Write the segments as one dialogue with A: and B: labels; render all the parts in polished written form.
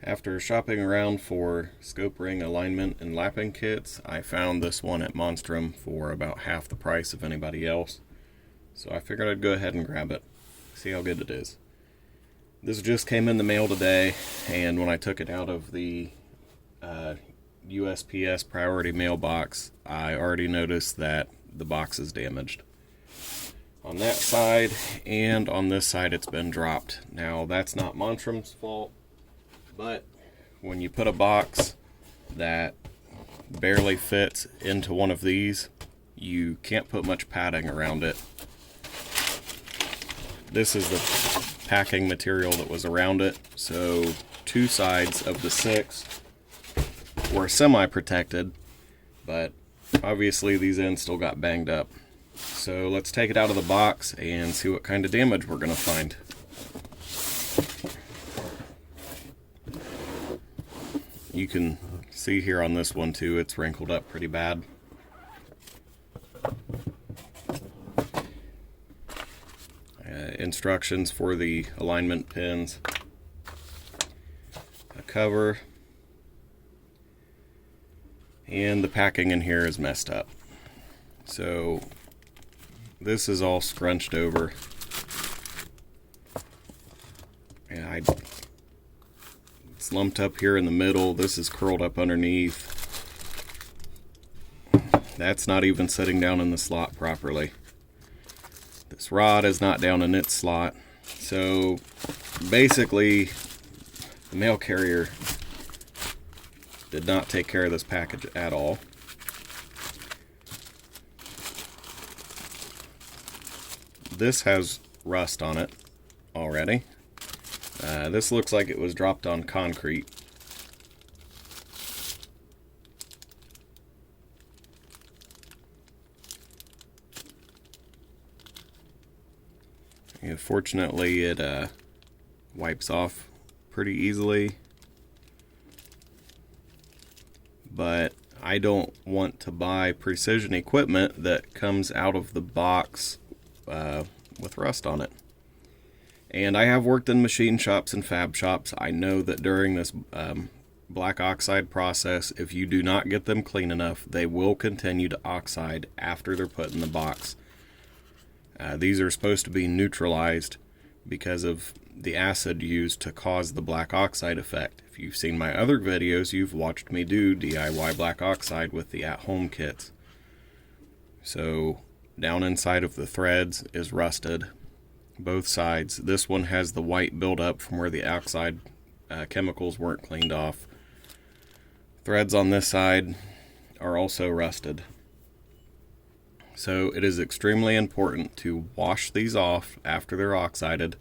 A: After shopping around for scope ring alignment and lapping kits, I found this one at Monstrum for about half the price of anybody else. So I figured I'd go ahead and grab it, see how good it is. This just came in the mail today, and when I took it out of the USPS priority mailbox, I already noticed that the box is damaged. On that side and on this side it's been dropped. Now that's not Monstrum's fault, but when you put a box that barely fits into one of these, you can't put much padding around it. This is the packing material that was around it, so two sides of the 6 were semi-protected, but obviously these ends still got banged up. So let's take it out of the box and see what kind of damage we're going to find. You can see here on this one too, it's wrinkled up pretty bad. Instructions for the alignment pins, a cover, and the packing in here is messed up. So this is all scrunched over. And it's lumped up here in the middle. This is curled up underneath. That's not even sitting down in the slot properly. This rod is not down in its slot. So basically, the mail carrier did not take care of this package at all. This has rust on it already. This looks like it was dropped on concrete. And fortunately, it wipes off pretty easily. But I don't want to buy precision equipment that comes out of the box with rust on it. And I have worked in machine shops and fab shops. I know that during this black oxide process, if you do not get them clean enough, they will continue to oxide after they're put in the box. These are supposed to be neutralized because of the acid used to cause the black oxide effect. If you've seen my other videos, you've watched me do DIY black oxide with the at-home kits. So down inside of the threads is rusted, both sides. This one has the white buildup from where the oxide chemicals weren't cleaned off. Threads on this side are also rusted. So it is extremely important to wash these off after they're oxided,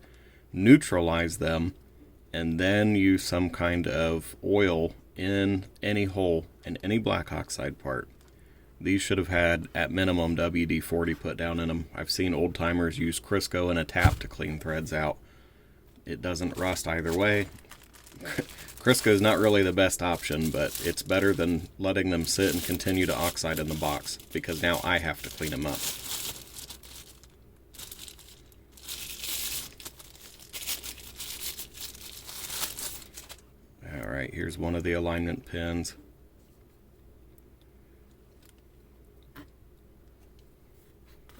A: neutralize them, and then use some kind of oil in any hole in any black oxide part. These should have had, at minimum, WD-40 put down in them. I've seen old timers use Crisco and a tap to clean threads out. It doesn't rust either way. Crisco is not really the best option, but it's better than letting them sit and continue to oxide in the box, because now I have to clean them up. Alright, here's one of the alignment pins.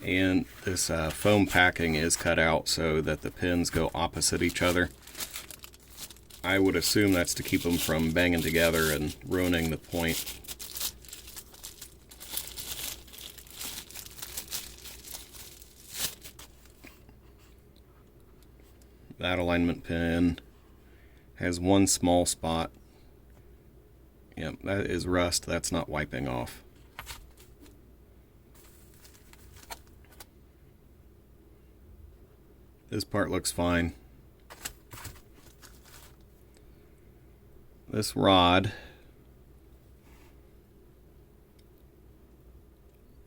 A: And this foam packing is cut out so that the pins go opposite each other. I would assume that's to keep them from banging together and ruining the point. That alignment pin has one small spot. Yep, that is rust. That's not wiping off. This part looks fine. This rod,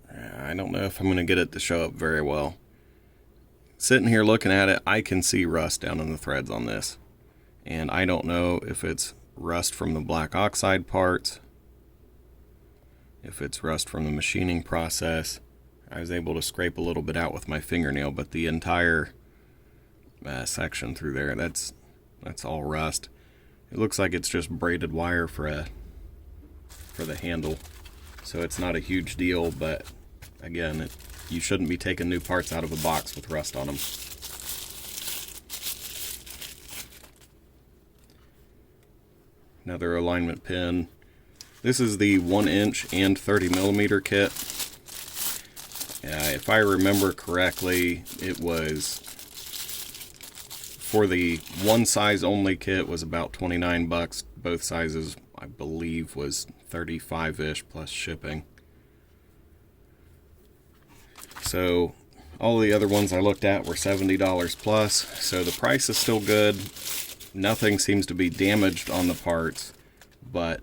A: I don't know if I'm going to get it to show up very well. Sitting here looking at it, I can see rust down in the threads on this. And I don't know if it's rust from the black oxide parts, if it's rust from the machining process. I was able to scrape a little bit out with my fingernail, but the entire section through there, that's all rust. It looks like it's just braided wire for the handle, so it's not a huge deal, but again, you shouldn't be taking new parts out of a box with rust on them. Another alignment pin. This is the 1" and 30mm kit. If I remember correctly, it was, for the one size only kit, was about 29 bucks. Both sizes, I believe, was 35-ish plus shipping. So all the other ones I looked at were $70 plus, so the price is still good. Nothing seems to be damaged on the parts, but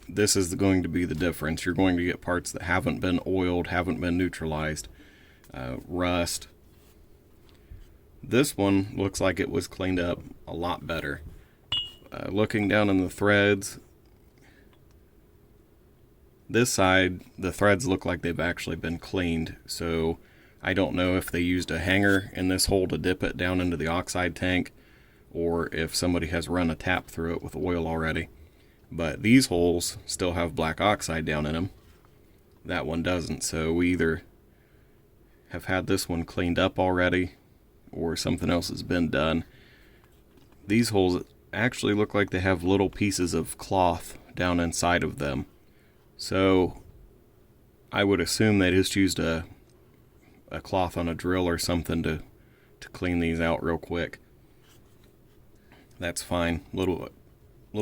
A: this is going to be the difference. You're going to get parts that haven't been oiled, haven't been neutralized, rust. This one looks like it was cleaned up a lot better. Looking down in the threads, this side, the threads look like they've actually been cleaned, so I don't know if they used a hanger in this hole to dip it down into the oxide tank, or if somebody has run a tap through it with oil already. But these holes still have black oxide down in them. That one doesn't, so we either have had this one cleaned up already, or something else has been done. These holes actually look like they have little pieces of cloth down inside of them. So I would assume they just used a cloth on a drill or something to clean these out real quick. That's fine. A little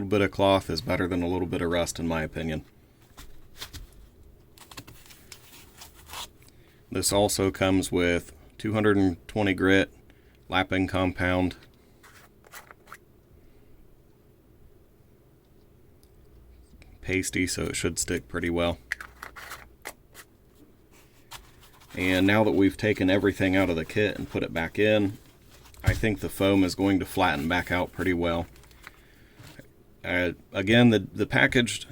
A: bit of cloth is better than a little bit of rust, in my opinion. This also comes with 220 grit lapping compound. Pasty, so it should stick pretty well. And now that we've taken everything out of the kit and put it back in, I think the foam is going to flatten back out pretty well. Again, the package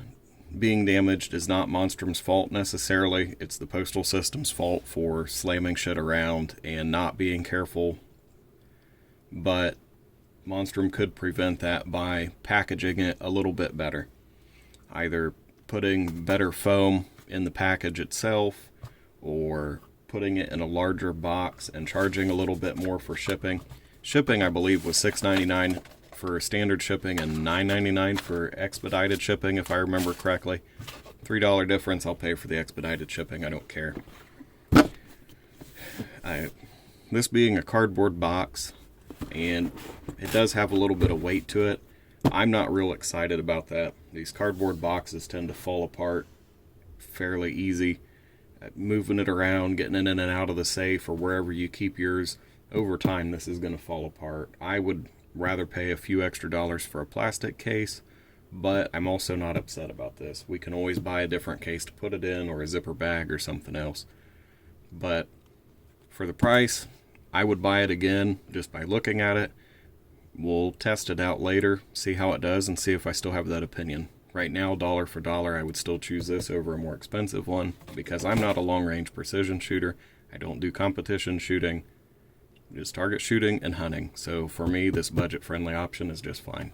A: being damaged is not Monstrum's fault necessarily. It's the postal system's fault for slamming shit around and not being careful. But Monstrum could prevent that by packaging it a little bit better. Either putting better foam in the package itself, or putting it in a larger box and charging a little bit more for shipping. Shipping, I believe, was $6.99 for standard shipping and $9.99 for expedited shipping, if I remember correctly. $3 difference, I'll pay for the expedited shipping, I don't care. This being a cardboard box, and it does have a little bit of weight to it, I'm not real excited about that. These cardboard boxes tend to fall apart fairly easy. Moving it around, getting it in and out of the safe or wherever you keep yours, over time this is going to fall apart. I would rather pay a few extra dollars for a plastic case, but I'm also not upset about this. We can always buy a different case to put it in, or a zipper bag or something else. But for the price, I would buy it again just by looking at it. We'll test it out later, see how it does, and see if I still have that opinion. Right now, dollar for dollar, I would still choose this over a more expensive one, because I'm not a long-range precision shooter. I don't do competition shooting, just target shooting and hunting. So for me, this budget-friendly option is just fine.